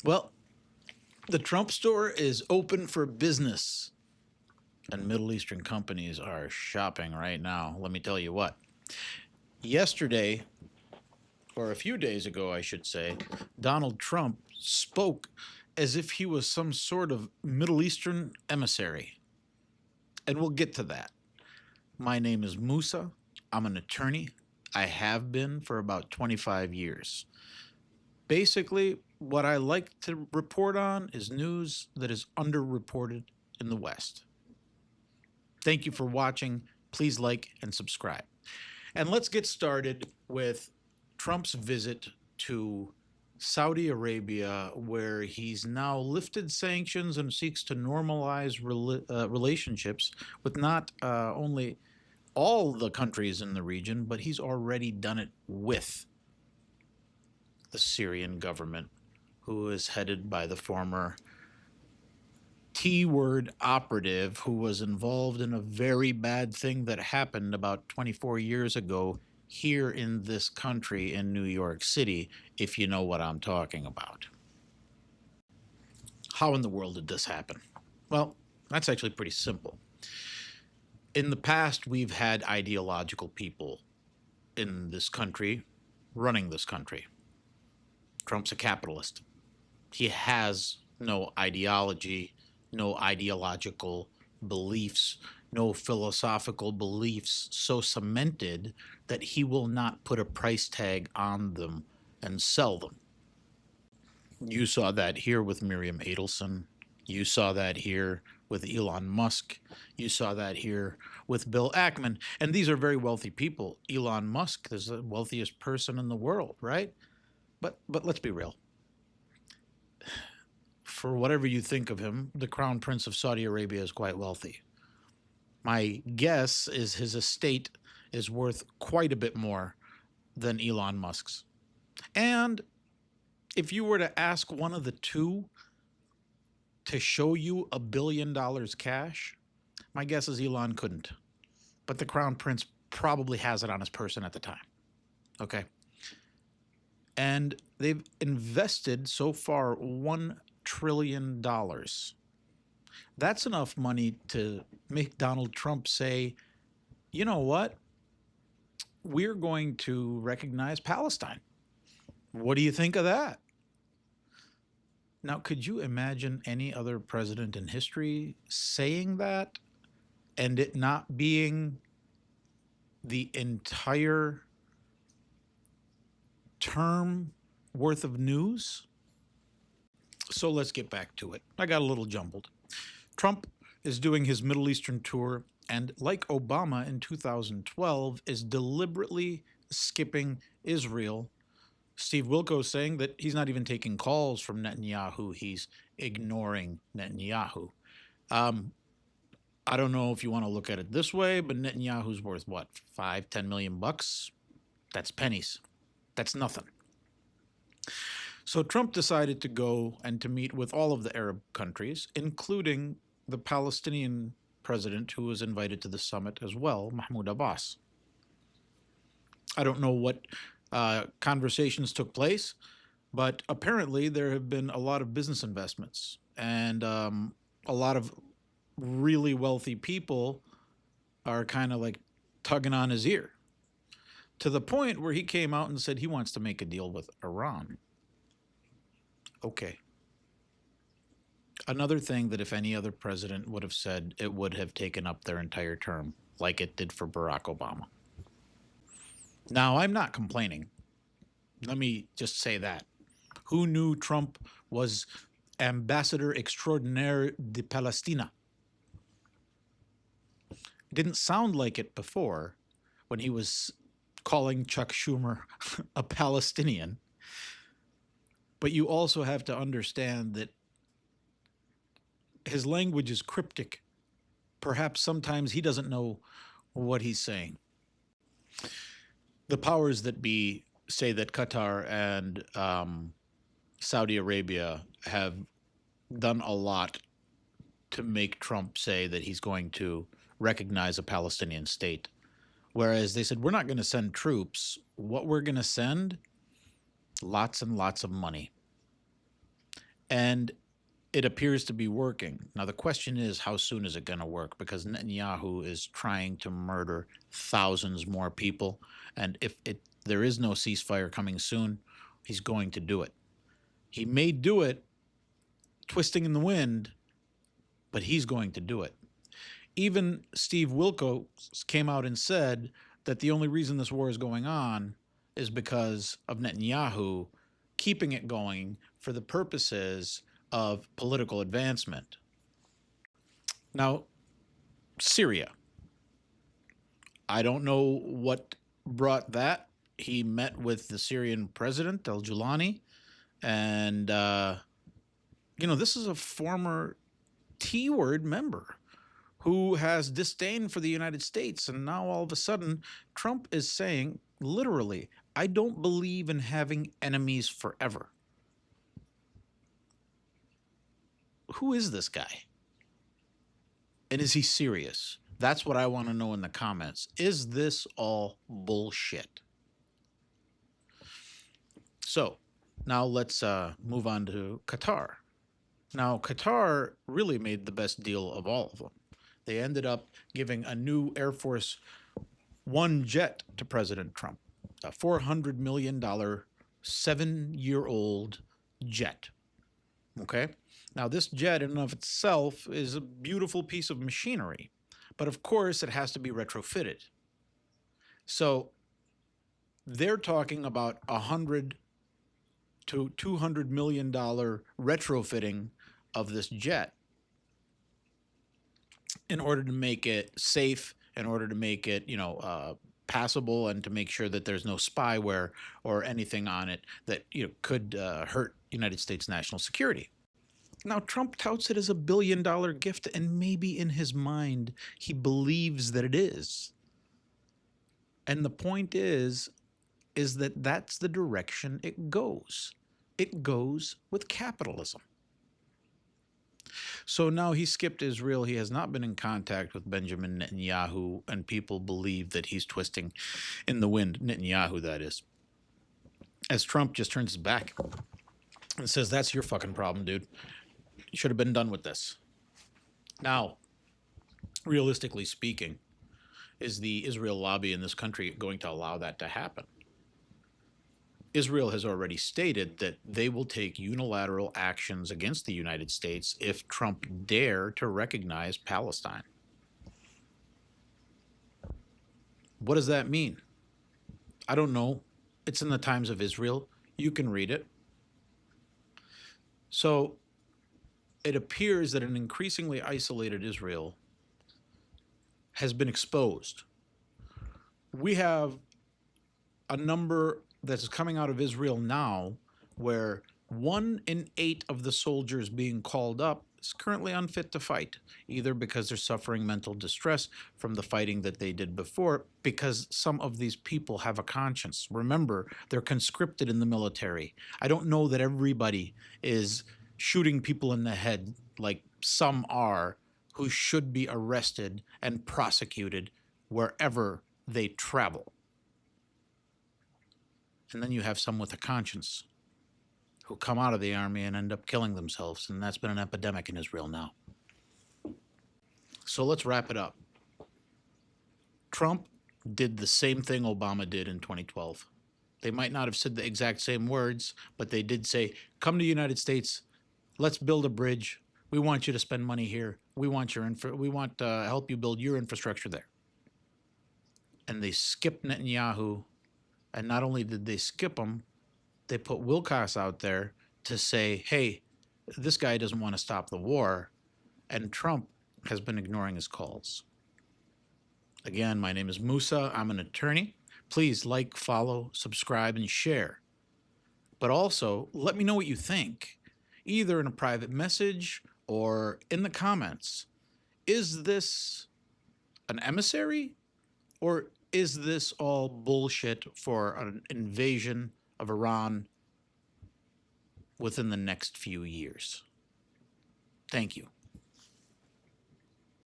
Well, the Trump store is open for business, and Middle Eastern companies are shopping right now. Let me tell you what. Yesterday, or a few days ago, I should say, Donald Trump spoke as if he was some sort of Middle Eastern emissary. And we'll get to that. My name is Musa. I'm an attorney. I have been for about 25 years. Basically, what I like to report on is news that is underreported in the West. Thank you for watching. Please like and subscribe. And let's get started with Trump's visit to Saudi Arabia, where he's now lifted sanctions and seeks to normalize relationships with not only all the countries in the region, but he's already done it with the Syrian government, who is headed by the former T-word operative who was involved in a very bad thing that happened about 24 years ago here in this country in New York City, if you know what I'm talking about. How in the world did this happen? Well, that's actually pretty simple. In the past, we've had ideological people in this country running this country. Trump's a capitalist. He has no ideology, no ideological beliefs, no philosophical beliefs so cemented that he will not put a price tag on them and sell them. You saw that here with Miriam Adelson. You saw that here with Elon Musk. You saw that here with Bill Ackman. And these are very wealthy people. Elon Musk is the wealthiest person in the world, right? But let's be real. For whatever you think of him, the Crown Prince of Saudi Arabia is quite wealthy. My guess is his estate is worth quite a bit more than Elon Musk's. And if you were to ask one of the two to show you $1 billion cash, my guess is Elon couldn't. But the Crown Prince probably has it on his person at the time. Okay? And they've invested so far $1 trillion. That's enough money to make Donald Trump say, you know what? We're going to recognize Palestine. What do you think of that? Now, could you imagine any other president in history saying that and it not being the entire term worth of news? So let's get back to it. I got a little jumbled. Trump is doing his Middle Eastern tour, and like Obama in 2012, is deliberately skipping Israel. Steve Wilkos saying that he's not even taking calls from Netanyahu. He's ignoring Netanyahu. I don't know if you want to look at it this way, but Netanyahu's worth what, 5-10 million bucks? That's pennies. That's nothing. So Trump decided to go and to meet with all of the Arab countries, including the Palestinian president who was invited to the summit as well, Mahmoud Abbas. I don't know what conversations took place, but apparently there have been a lot of business investments and a lot of really wealthy people are kind of like tugging on his ear, to the point where he came out and said he wants to make a deal with Iran. Okay. Another thing that if any other president would have said, it would have taken up their entire term, like it did for Barack Obama. Now, I'm not complaining. Let me just say that. Who knew Trump was Ambassador Extraordinaire de Palestina? It didn't sound like it before when he was calling Chuck Schumer a Palestinian. But you also have to understand that his language is cryptic. Perhaps sometimes he doesn't know what he's saying. The powers that be say that Qatar and Saudi Arabia have done a lot to make Trump say that he's going to recognize a Palestinian state. Whereas they said, we're not going to send troops. What we're going to send, lots and lots of money. And it appears to be working. Now, the question is, how soon is it going to work? Because Netanyahu is trying to murder thousands more people. And if there is no ceasefire coming soon, he's going to do it. He may do it twisting in the wind, but he's going to do it. Even Steve Wilkos came out and said that the only reason this war is going on is because of Netanyahu keeping it going for the purposes of political advancement. Now, Syria. I don't know what brought that. He met with the Syrian president, al-Julani, and, this is a former T-word member who has disdain for the United States. And now all of a sudden, Trump is saying, literally, I don't believe in having enemies forever. Who is this guy? And is he serious? That's what I want to know in the comments. Is this all bullshit? So now let's move on to Qatar. Now, Qatar really made the best deal of all of them. They ended up giving a new Air Force One jet to President Trump, a $400 million, 7-year-old jet. Okay? Now, this jet in and of itself is a beautiful piece of machinery, but of course it has to be retrofitted. So they're talking about $100 to $200 million retrofitting of this jet in order to make it safe, in order to make it, passable, and to make sure that there's no spyware or anything on it that could hurt United States national security. Now, Trump touts it as a $1 billion gift, and maybe in his mind he believes that it is. And the point is that that's the direction it goes. It goes with capitalism. So now he skipped Israel. He has not been in contact with Benjamin Netanyahu, and people believe that he's twisting in the wind. Netanyahu, that is. As Trump just turns his back and says, that's your fucking problem, dude. You should have been done with this. Now, realistically speaking, is the Israel lobby in this country going to allow that to happen? Israel has already stated that they will take unilateral actions against the United States if Trump dare to recognize Palestine. What does that mean? I don't know. It's in the Times of Israel. You can read it. So it appears that an increasingly isolated Israel has been exposed. We have a number that's coming out of Israel now where 1 in 8 of the soldiers being called up is currently unfit to fight, either because they're suffering mental distress from the fighting that they did before, because some of these people have a conscience. Remember, they're conscripted in the military. I don't know that everybody is shooting people in the head like some are, who should be arrested and prosecuted wherever they travel. And then you have some with a conscience who come out of the army and end up killing themselves, and that's been an epidemic in Israel now. So let's wrap it up. Trump did the same thing Obama did in 2012. They might not have said the exact same words, but they did say, come to the United States, let's build a bridge. We want you to spend money here. We want to help you build your infrastructure there. And they skipped Netanyahu. And not only did they skip him, they put Wilcox out there to say, hey, this guy doesn't want to stop the war. And Trump has been ignoring his calls. Again, my name is Musa. I'm an attorney. Please like, follow, subscribe, and share. But also, let me know what you think, either in a private message or in the comments. Is this an emissary, or is this all bullshit for an invasion of Iran within the next few years? Thank you.